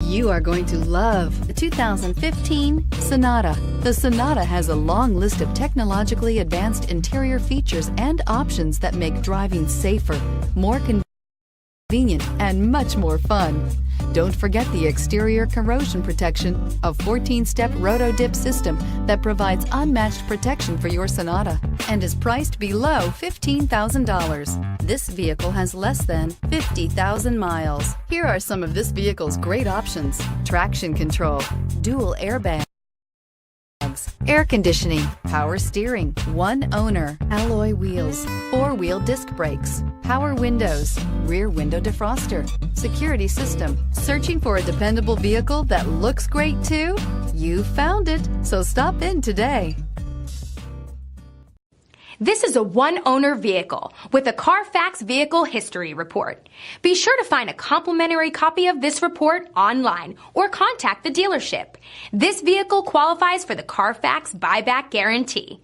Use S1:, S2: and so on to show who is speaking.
S1: You are going to love the 2015 Sonata. The Sonata has a long list of technologically advanced interior features and options that make driving safer, more convenient, and much more fun. Don't forget the exterior corrosion protection, a 14-step roto-dip system that provides unmatched protection for your Sonata and is priced below $15,000. This vehicle has less than 50,000 miles. Here are some of this vehicle's great options: traction control, dual airbags, air conditioning, power steering, one owner, alloy wheels, four-wheel disc brakes, power windows, rear window defroster, security system. Searching for a dependable vehicle that looks great too? You found it, so stop in today.
S2: This is a one-owner vehicle with a Carfax Vehicle History Report. Be sure to find a complimentary copy of this report online or contact the dealership. This vehicle qualifies for the Carfax Buyback Guarantee.